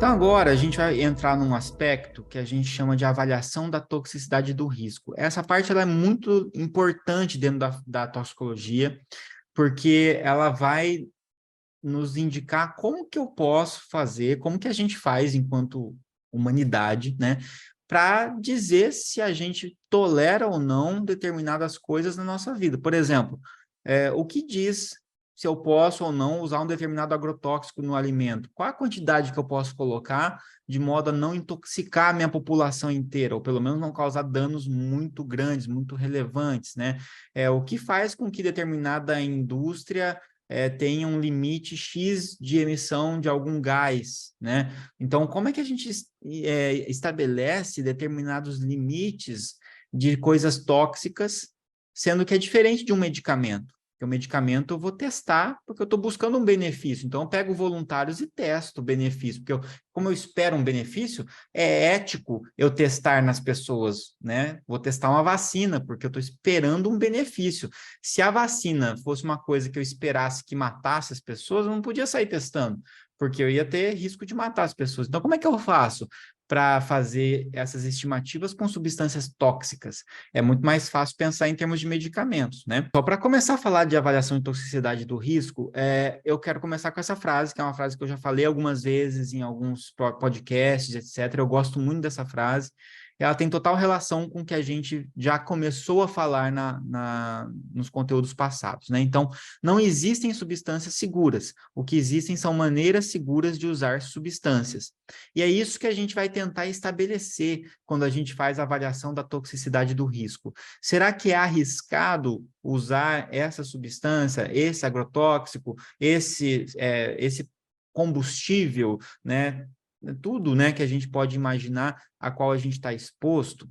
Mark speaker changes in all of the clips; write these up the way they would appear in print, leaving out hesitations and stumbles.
Speaker 1: Então, agora a gente vai entrar num aspecto que a gente chama de avaliação da toxicidade do risco. Essa parte ela é muito importante dentro da toxicologia, porque ela vai nos indicar como que eu posso fazer, como que a gente faz enquanto humanidade, né, para dizer se a gente tolera ou não determinadas coisas na nossa vida. Por exemplo, o que diz se eu posso ou não usar um determinado agrotóxico no alimento? Qual a quantidade que eu posso colocar de modo a não intoxicar a minha população inteira, ou pelo menos não causar danos muito grandes, muito relevantes, né? O que faz com que determinada indústria tenha um limite X de emissão de algum gás, né? Então, como é que a gente estabelece determinados limites de coisas tóxicas, sendo que é diferente de um medicamento? Porque o medicamento eu vou testar porque eu estou buscando um benefício. Então, eu pego voluntários e testo o benefício, porque como eu espero um benefício, é ético eu testar nas pessoas, né? Vou testar uma vacina, porque eu estou esperando um benefício. Se a vacina fosse uma coisa que eu esperasse que matasse as pessoas, eu não podia sair testando, porque eu ia ter risco de matar as pessoas. Então, como é que eu faço para fazer essas estimativas com substâncias tóxicas? É muito mais fácil pensar em termos de medicamentos, né? Só para começar a falar de avaliação de toxicidade do risco, eu quero começar com essa frase, que é uma frase que eu já falei algumas vezes em alguns podcasts, etc. Eu gosto muito dessa frase. Ela tem total relação com o que a gente já começou a falar nos conteúdos passados, né? Então, não existem substâncias seguras. O que existem são maneiras seguras de usar substâncias. E é isso que a gente vai tentar estabelecer quando a gente faz a avaliação da toxicidade do risco. Será que é arriscado usar essa substância, esse agrotóxico, esse combustível, né? Tudo, né, que a gente pode imaginar a qual a gente está exposto?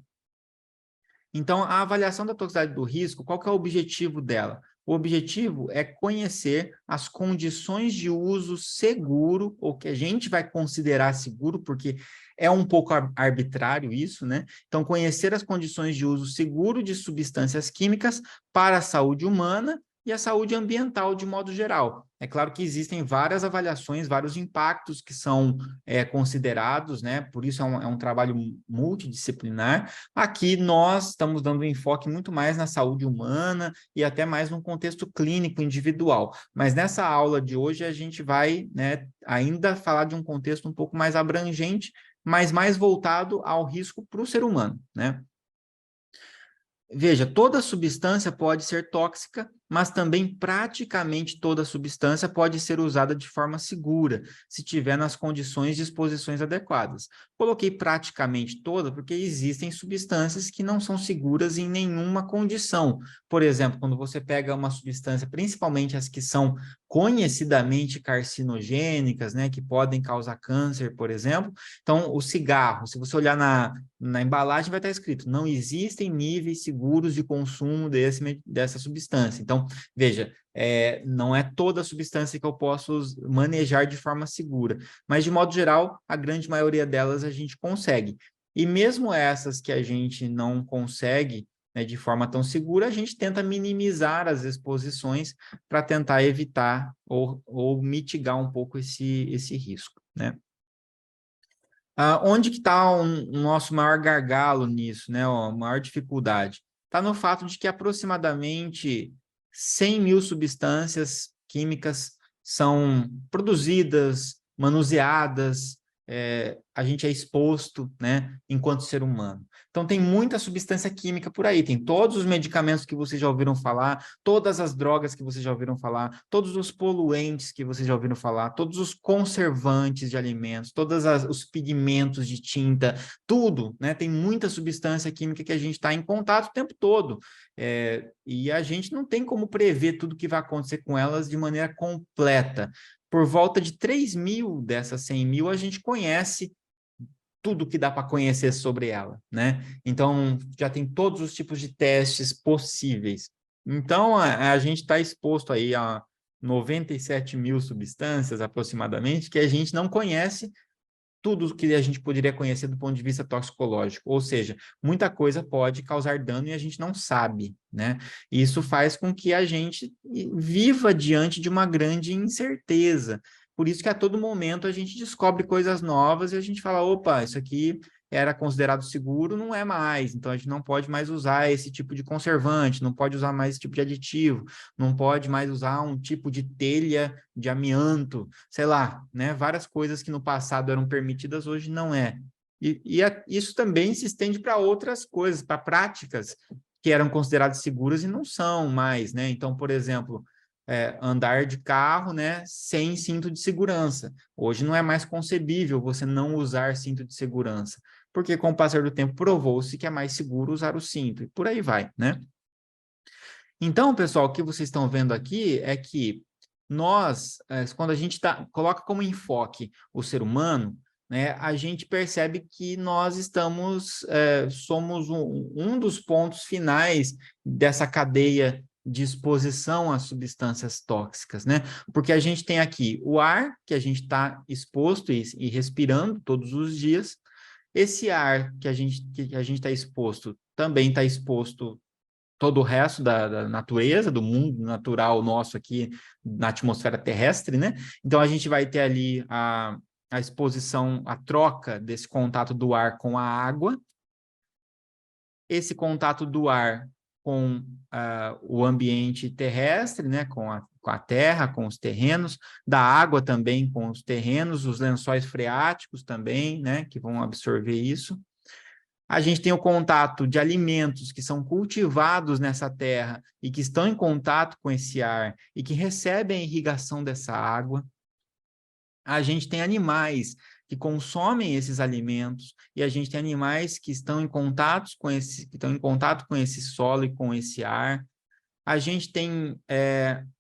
Speaker 1: Então, a avaliação da toxicidade do risco, qual que é o objetivo dela? O objetivo é conhecer as condições de uso seguro, ou que a gente vai considerar seguro, porque é um pouco arbitrário isso, né? Então, conhecer as condições de uso seguro de substâncias químicas para a saúde humana e a saúde ambiental de modo geral. É claro que existem várias avaliações, vários impactos que são considerados, né? Por isso é um trabalho multidisciplinar. Aqui nós estamos dando um enfoque muito mais na saúde humana e até mais num contexto clínico individual. Mas nessa aula de hoje a gente vai, né, ainda falar de um contexto um pouco mais abrangente, mas mais voltado ao risco para o ser humano, né? Veja, toda substância pode ser tóxica, mas também praticamente toda substância pode ser usada de forma segura, se tiver nas condições de exposições adequadas. Coloquei praticamente toda porque existem substâncias que não são seguras em nenhuma condição. Por exemplo, quando você pega uma substância, principalmente as que são conhecidamente carcinogênicas, né, que podem causar câncer, por exemplo. Então, o cigarro, se você olhar na embalagem vai estar escrito, não existem níveis seguros de consumo dessa substância. Então, veja, não é toda substância que eu posso manejar de forma segura, mas de modo geral, a grande maioria delas a gente consegue. E mesmo essas que a gente não consegue, né, de forma tão segura, a gente tenta minimizar as exposições para tentar evitar ou mitigar um pouco esse risco, né? Onde que está o nosso maior gargalo nisso, né? A maior dificuldade? Está no fato de que aproximadamente 100 mil substâncias químicas são produzidas, manuseadas, a gente é exposto, né, enquanto ser humano. Então, tem muita substância química por aí, tem todos os medicamentos que vocês já ouviram falar, todas as drogas que vocês já ouviram falar, todos os poluentes que vocês já ouviram falar, todos os conservantes de alimentos, todos os pigmentos de tinta, tudo, né? Tem muita substância química que a gente está em contato o tempo todo. E a gente não tem como prever tudo que vai acontecer com elas de maneira completa. Por volta de 3 mil dessas 100 mil, a gente conhece tudo que dá para conhecer sobre ela, né? Então, já tem todos os tipos de testes possíveis. Então, a gente está exposto aí a 97 mil substâncias, aproximadamente, que a gente não conhece tudo que a gente poderia conhecer do ponto de vista toxicológico, ou seja, muita coisa pode causar dano e a gente não sabe, né? Isso faz com que a gente viva diante de uma grande incerteza. Por isso que a todo momento a gente descobre coisas novas e a gente fala, opa, isso aqui era considerado seguro, não é mais, então a gente não pode mais usar esse tipo de conservante, não pode usar mais esse tipo de aditivo, não pode mais usar um tipo de telha de amianto, sei lá, né? Várias coisas que no passado eram permitidas, hoje não é. Isso também se estende para outras coisas, para práticas que eram consideradas seguras e não são mais, né? Então, por exemplo, andar de carro, né, sem cinto de segurança. Hoje não é mais concebível você não usar cinto de segurança, porque com o passar do tempo provou-se que é mais seguro usar o cinto, e por aí vai, né? Então, pessoal, o que vocês estão vendo aqui é que nós, quando a gente coloca como enfoque o ser humano, né, a gente percebe que nós somos um dos pontos finais dessa cadeia de exposição às substâncias tóxicas, né? Porque a gente tem aqui o ar, que a gente está exposto e respirando todos os dias. Esse ar que a gente está exposto também está exposto todo o resto da natureza, do mundo natural nosso aqui na atmosfera terrestre, né? Então a gente vai ter ali a exposição, a troca desse contato do ar com a água, esse contato do ar com o ambiente terrestre, né? Com a terra, com os terrenos, da água também com os terrenos, os lençóis freáticos também, né? Que vão absorver isso. A gente tem o contato de alimentos que são cultivados nessa terra e que estão em contato com esse ar e que recebem a irrigação dessa água. A gente tem animais que consomem esses alimentos e a gente tem animais que estão em contato com esse solo e com esse ar. A gente tem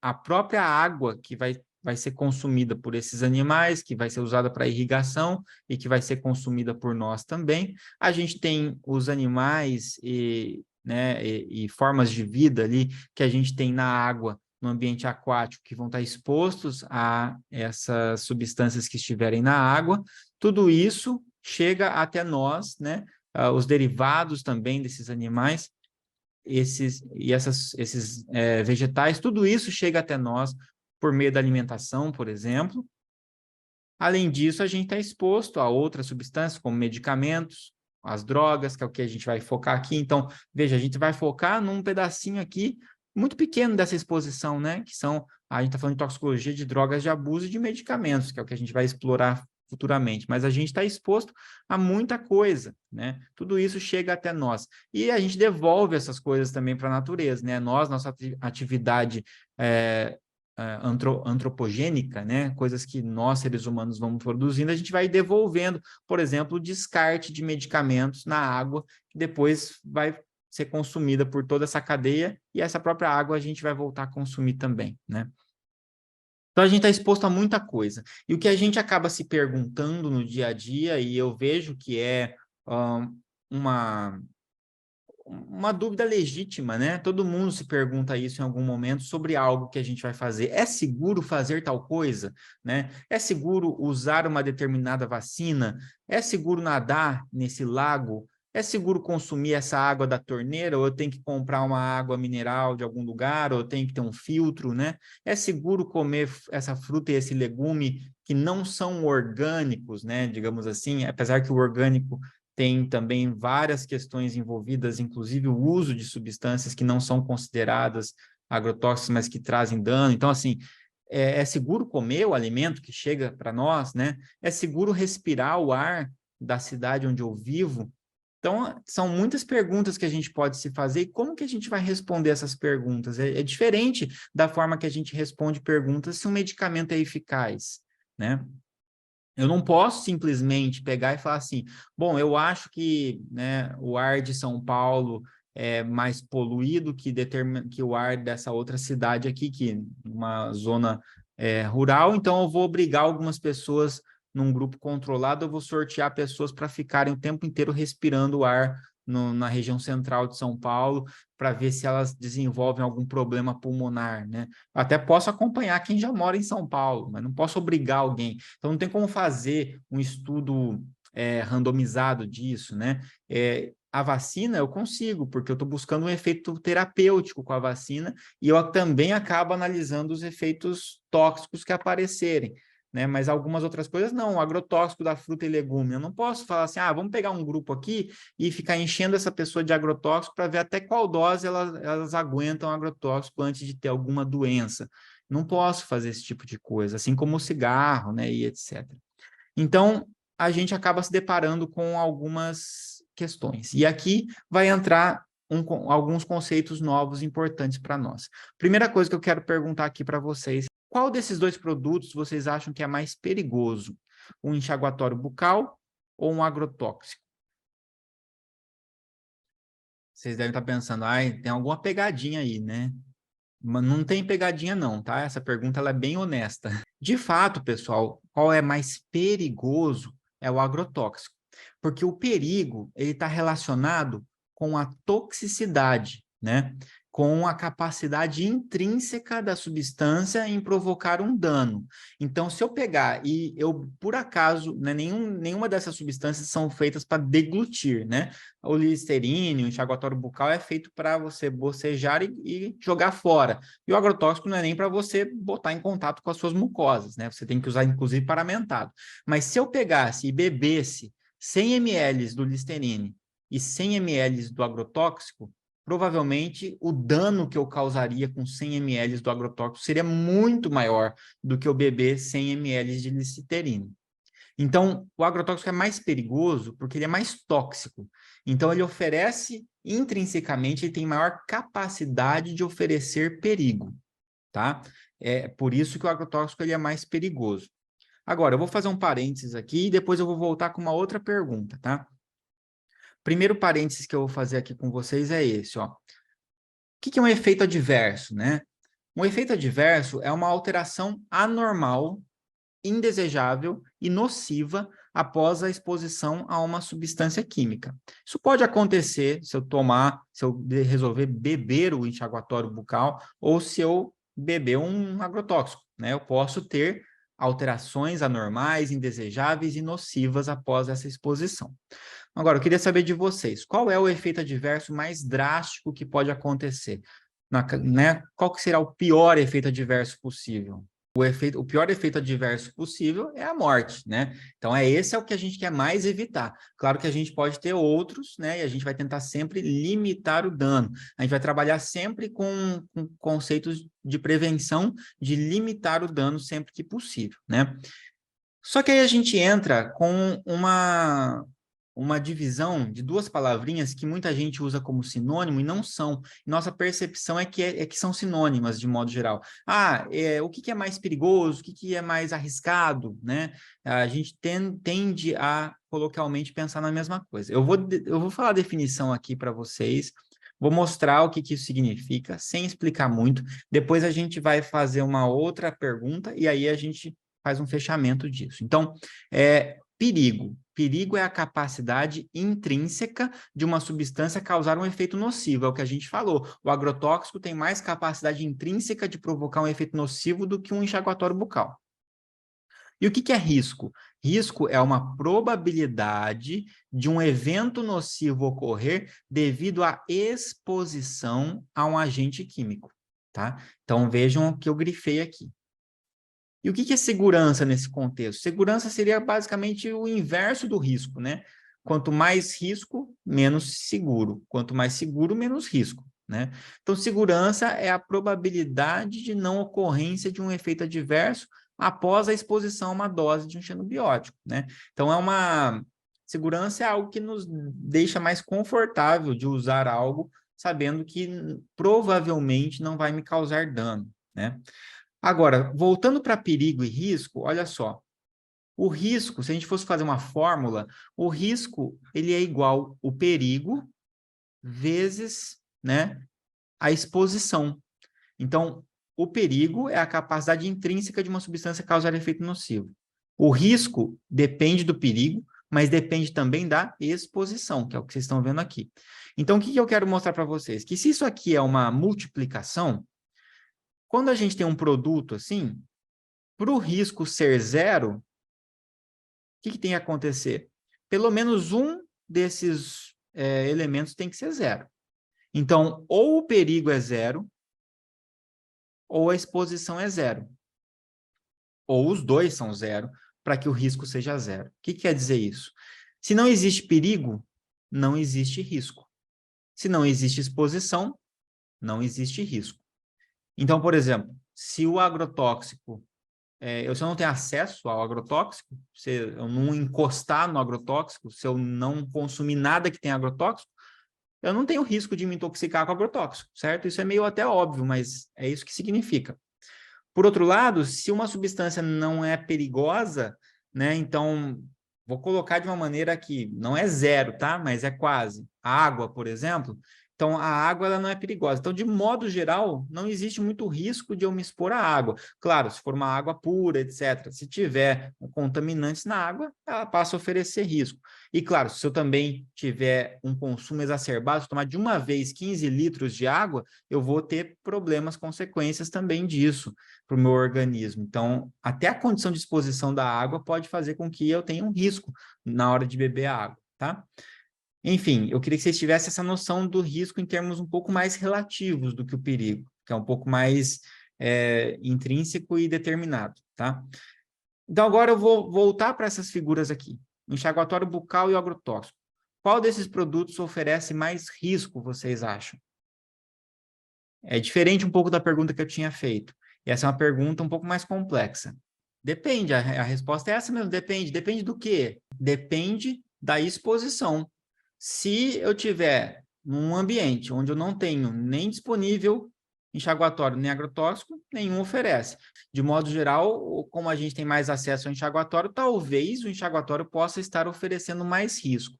Speaker 1: a própria água que vai ser consumida por esses animais, que vai ser usada para irrigação e que vai ser consumida por nós também. A gente tem os animais né, e formas de vida ali que a gente tem na água, no ambiente aquático, que vão estar expostos a essas substâncias que estiverem na água. Tudo isso chega até nós, né? Os derivados também desses animais, esses vegetais, tudo isso chega até nós por meio da alimentação, por exemplo. Além disso, a gente está exposto a outras substâncias, como medicamentos, as drogas, que é o que a gente vai focar aqui. Então, veja, a gente vai focar num pedacinho aqui muito pequeno dessa exposição, né? A gente está falando de toxicologia de drogas de abuso e de medicamentos, que é o que a gente vai explorar futuramente, mas a gente está exposto a muita coisa, né? Tudo isso chega até nós. E a gente devolve essas coisas também para a natureza, né? Nossa atividade antropogênica, né? Coisas que nós, seres humanos, vamos produzindo, a gente vai devolvendo, por exemplo, o descarte de medicamentos na água, que depois vai ser consumida por toda essa cadeia, e essa própria água a gente vai voltar a consumir também, né? Então, a gente está exposto a muita coisa. E o que a gente acaba se perguntando no dia a dia, e eu vejo que é uma dúvida legítima, né? Todo mundo se pergunta isso em algum momento sobre algo que a gente vai fazer. É seguro fazer tal coisa, né? É seguro usar uma determinada vacina? É seguro nadar nesse lago? É seguro consumir essa água da torneira, ou eu tenho que comprar uma água mineral de algum lugar, ou eu tenho que ter um filtro, né? É seguro comer essa fruta e esse legume que não são orgânicos, né? Digamos assim, apesar que o orgânico tem também várias questões envolvidas, inclusive o uso de substâncias que não são consideradas agrotóxicas, mas que trazem dano. Então, assim, é seguro comer o alimento que chega para nós, né? É seguro respirar o ar da cidade onde eu vivo? Então, são muitas perguntas que a gente pode se fazer, e como que a gente vai responder essas perguntas? É diferente da forma que a gente responde perguntas se um medicamento é eficaz, né? Eu não posso simplesmente pegar e falar assim, bom, eu acho que, né, o ar de São Paulo é mais poluído que o ar dessa outra cidade aqui, que uma zona rural, então eu vou obrigar algumas pessoas num grupo controlado, eu vou sortear pessoas para ficarem o tempo inteiro respirando o ar na região central de São Paulo, para ver se elas desenvolvem algum problema pulmonar, né? Até posso acompanhar quem já mora em São Paulo, mas não posso obrigar alguém. Então, não tem como fazer um estudo randomizado disso, né? A vacina eu consigo, porque eu estou buscando um efeito terapêutico com a vacina, e eu também acabo analisando os efeitos tóxicos que aparecerem. né? Mas algumas outras coisas não, o agrotóxico da fruta e legume. Eu não posso falar assim, vamos pegar um grupo aqui e ficar enchendo essa pessoa de agrotóxico para ver até qual dose elas aguentam agrotóxico antes de ter alguma doença. Não posso fazer esse tipo de coisa, assim como o cigarro, né, e etc. Então, a gente acaba se deparando com algumas questões. E aqui vai entrar alguns conceitos novos importantes para nós. Primeira coisa que eu quero perguntar aqui para vocês, qual desses dois produtos vocês acham que é mais perigoso? Um enxaguatório bucal ou um agrotóxico? Vocês devem estar pensando, tem alguma pegadinha aí, né? Mas não tem pegadinha não, tá? Essa pergunta ela é bem honesta. De fato, pessoal, qual é mais perigoso é o agrotóxico, porque o perigo ele está relacionado com a toxicidade, né? Com a capacidade intrínseca da substância em provocar um dano. Então, se eu pegar e eu, por acaso, né, nenhuma dessas substâncias são feitas para deglutir, né? O Listerine, o enxaguatório bucal é feito para você bocejar e jogar fora. E o agrotóxico não é nem para você botar em contato com as suas mucosas, né? Você tem que usar, inclusive, paramentado. Mas se eu pegasse e bebesse 100 ml do Listerine e 100 ml do agrotóxico, provavelmente o dano que eu causaria com 100 ml do agrotóxico seria muito maior do que eu beber 100 ml de Listerine. Então, o agrotóxico é mais perigoso porque ele é mais tóxico. Então, ele oferece, intrinsecamente, ele tem maior capacidade de oferecer perigo, tá? É por isso que o agrotóxico ele é mais perigoso. Agora, eu vou fazer um parênteses aqui e depois eu vou voltar com uma outra pergunta, tá? Primeiro parênteses que eu vou fazer aqui com vocês é esse, ó. O que é um efeito adverso, né? Um efeito adverso é uma alteração anormal, indesejável e nociva após a exposição a uma substância química. Isso pode acontecer se eu resolver beber o enxaguatório bucal ou se eu beber um agrotóxico, né? Eu posso ter alterações anormais, indesejáveis e nocivas após essa exposição. Agora, eu queria saber de vocês, qual é o efeito adverso mais drástico que pode acontecer? Né? Qual que será o pior efeito adverso possível? O pior efeito adverso possível é a morte, né? Então, esse é o que a gente quer mais evitar. Claro que a gente pode ter outros, né? E a gente vai tentar sempre limitar o dano. A gente vai trabalhar sempre com conceitos de prevenção, de limitar o dano sempre que possível, né? Só que aí a gente entra com uma divisão de duas palavrinhas que muita gente usa como sinônimo e não são. Nossa percepção é que são sinônimas, de modo geral. O que é mais perigoso? O que é mais arriscado? Né? A gente tende a, coloquialmente, pensar na mesma coisa. Eu vou falar a definição aqui para vocês, vou mostrar o que isso significa, sem explicar muito. Depois a gente vai fazer uma outra pergunta e aí a gente faz um fechamento disso. Então, perigo. Perigo é a capacidade intrínseca de uma substância causar um efeito nocivo, é o que a gente falou. O agrotóxico tem mais capacidade intrínseca de provocar um efeito nocivo do que um enxaguatório bucal. E o que é risco? Risco é uma probabilidade de um evento nocivo ocorrer devido à exposição a um agente químico, tá? Então, vejam o que eu grifei aqui. E o que é segurança nesse contexto? Segurança seria basicamente o inverso do risco, né? Quanto mais risco, menos seguro. Quanto mais seguro, menos risco, né? Então, segurança é a probabilidade de não ocorrência de um efeito adverso após a exposição a uma dose de um xenobiótico, né? Então, segurança é algo que nos deixa mais confortável de usar algo sabendo que provavelmente não vai me causar dano, né? Agora, voltando para perigo e risco, olha só. O risco, se a gente fosse fazer uma fórmula, o risco ele é igual o perigo vezes, né, a exposição. Então, o perigo é a capacidade intrínseca de uma substância causar efeito nocivo. O risco depende do perigo, mas depende também da exposição, que é o que vocês estão vendo aqui. Então, o que eu quero mostrar para vocês? Que se isso aqui é uma multiplicação, quando a gente tem um produto assim, para o risco ser zero, o que tem que acontecer? Pelo menos um desses elementos tem que ser zero. Então, ou o perigo é zero, ou a exposição é zero. ou os dois são zero, para que o risco seja zero. O que quer dizer isso? Se não existe perigo, não existe risco. Se não existe exposição, não existe risco. Então, por exemplo, se o agrotóxico, se eu não tenho acesso ao agrotóxico, se eu não encostar no agrotóxico, se eu não consumir nada que tenha agrotóxico, eu não tenho risco de me intoxicar com agrotóxico, certo? Isso é meio até óbvio, mas é isso que significa. Por outro lado, se uma substância não é perigosa, né? Então, vou colocar de uma maneira que não é zero, tá? Mas é quase. A água, por exemplo. Então, a água ela não é perigosa. Então, de modo geral, não existe muito risco de eu me expor à água. Claro, se for uma água pura, etc. Se tiver contaminantes na água, ela passa a oferecer risco. E, claro, se eu também tiver um consumo exacerbado, se eu tomar de uma vez 15 litros de água, eu vou ter problemas, consequências também disso para o meu organismo. Então, até a condição de exposição da água pode fazer com que eu tenha um risco na hora de beber a água, tá? Enfim, eu queria que vocês tivessem essa noção do risco em termos um pouco mais relativos do que o perigo, que é um pouco mais intrínseco e determinado, tá? Então, agora eu vou voltar para essas figuras aqui. O enxaguatório bucal e o agrotóxico. Qual desses produtos oferece mais risco, vocês acham? É diferente um pouco da pergunta que eu tinha feito. E essa é uma pergunta um pouco mais complexa. Depende, a resposta é essa mesmo, depende. Depende do quê? Depende da exposição. Se eu tiver num ambiente onde eu não tenho nem disponível enxaguatório nem agrotóxico, nenhum oferece. De modo geral, como a gente tem mais acesso ao enxaguatório, talvez o enxaguatório possa estar oferecendo mais risco.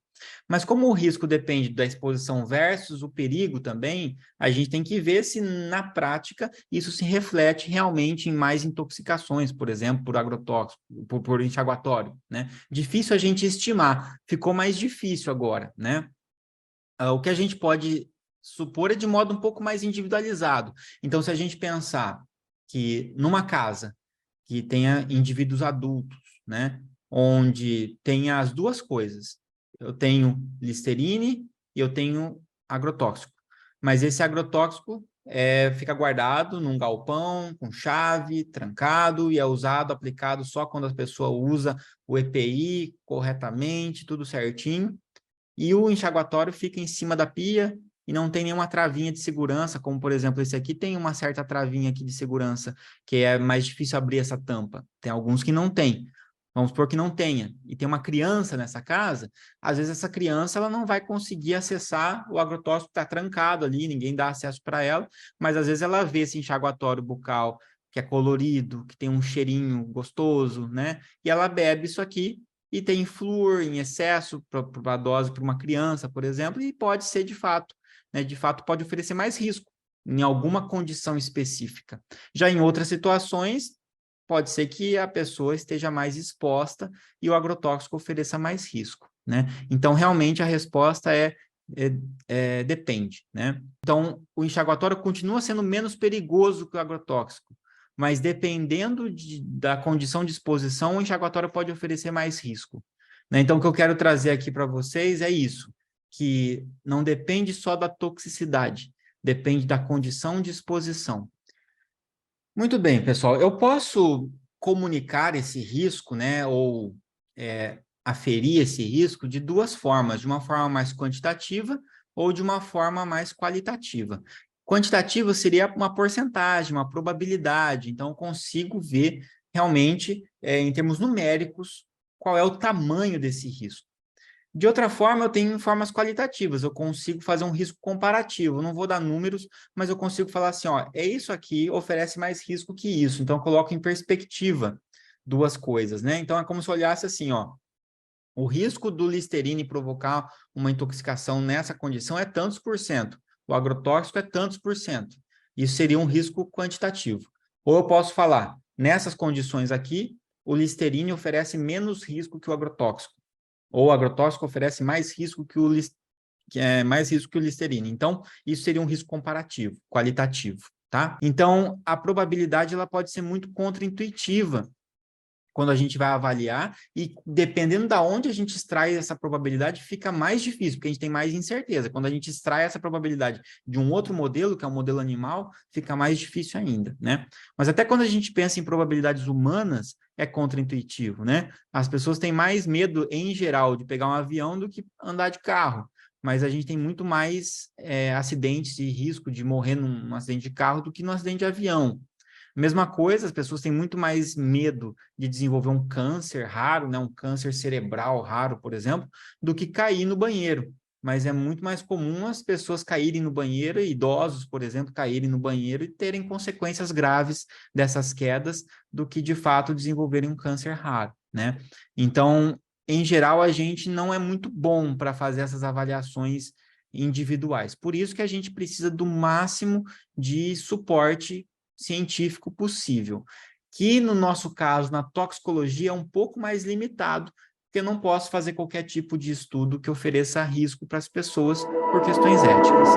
Speaker 1: Mas como o risco depende da exposição versus o perigo também, a gente tem que ver se na prática isso se reflete realmente em mais intoxicações, por exemplo, por agrotóxico, por enxaguatório, né? Difícil a gente estimar, ficou mais difícil agora, né? O que a gente pode supor é de modo um pouco mais individualizado. Então, se a gente pensar que numa casa que tenha indivíduos adultos, né, onde tenha as duas coisas, eu tenho Listerine e eu tenho agrotóxico, mas esse agrotóxico fica guardado num galpão, com chave, trancado, e é usado, aplicado só quando a pessoa usa o EPI corretamente, tudo certinho, e o enxaguatório fica em cima da pia e não tem nenhuma travinha de segurança, como, por exemplo, esse aqui tem uma certa travinha aqui de segurança, que é mais difícil abrir essa tampa. Tem alguns que não tem. Vamos supor que não tenha. E tem uma criança nessa casa, às vezes essa criança ela não vai conseguir acessar o agrotóxico, está trancado ali, ninguém dá acesso para ela, mas às vezes ela vê esse enxaguatório bucal que é colorido, que tem um cheirinho gostoso, né? E ela bebe isso aqui e tem flúor em excesso para a dose para uma criança, por exemplo, e pode ser de fato, né? De fato, pode oferecer mais risco em alguma condição específica. Já em outras situações, pode ser que a pessoa esteja mais exposta e o agrotóxico ofereça mais risco, né? Então, realmente, a resposta depende, né? Então, o enxaguatório continua sendo menos perigoso que o agrotóxico, mas dependendo da condição de exposição, o enxaguatório pode oferecer mais risco, né? Então, o que eu quero trazer aqui para vocês é isso, que não depende só da toxicidade, depende da condição de exposição. Muito bem, pessoal. Eu posso comunicar esse risco, né, ou aferir esse risco de duas formas, de uma forma mais quantitativa ou de uma forma mais qualitativa. Quantitativa seria uma porcentagem, uma probabilidade, então eu consigo ver realmente, em termos numéricos, qual é o tamanho desse risco. De outra forma, eu tenho formas qualitativas, eu consigo fazer um risco comparativo, eu não vou dar números, mas eu consigo falar assim, ó, é isso aqui, oferece mais risco que isso, então eu coloco em perspectiva duas coisas, né? Então é como se eu olhasse assim, ó, o risco do Listerine provocar uma intoxicação nessa condição é tantos por cento, o agrotóxico é tantos por cento, isso seria um risco quantitativo. Ou eu posso falar, nessas condições aqui, o Listerine oferece menos risco que o agrotóxico, ou o agrotóxico oferece mais risco que mais risco que o Listerine. Então, isso seria um risco comparativo, qualitativo, tá? Então, a probabilidade ela pode ser muito contraintuitiva quando a gente vai avaliar, e dependendo da onde a gente extrai essa probabilidade, fica mais difícil, porque a gente tem mais incerteza. Quando a gente extrai essa probabilidade de um outro modelo, que é um modelo animal, fica mais difícil ainda, né? Mas até quando a gente pensa em probabilidades humanas, é contraintuitivo, né? As pessoas têm mais medo, em geral, de pegar um avião do que andar de carro, mas a gente tem muito mais acidentes e risco de morrer num acidente de carro do que num acidente de avião. Mesma coisa, as pessoas têm muito mais medo de desenvolver um câncer raro, né, um câncer cerebral raro, por exemplo, do que cair no banheiro. Mas é muito mais comum as pessoas caírem no banheiro, idosos, por exemplo, caírem no banheiro e terem consequências graves dessas quedas do que, de fato, desenvolverem um câncer raro, né? Então, em geral, a gente não é muito bom para fazer essas avaliações individuais. Por isso que a gente precisa do máximo de suporte científico possível, que no nosso caso, na toxicologia, é um pouco mais limitado, porque eu não posso fazer qualquer tipo de estudo que ofereça risco para as pessoas por questões éticas.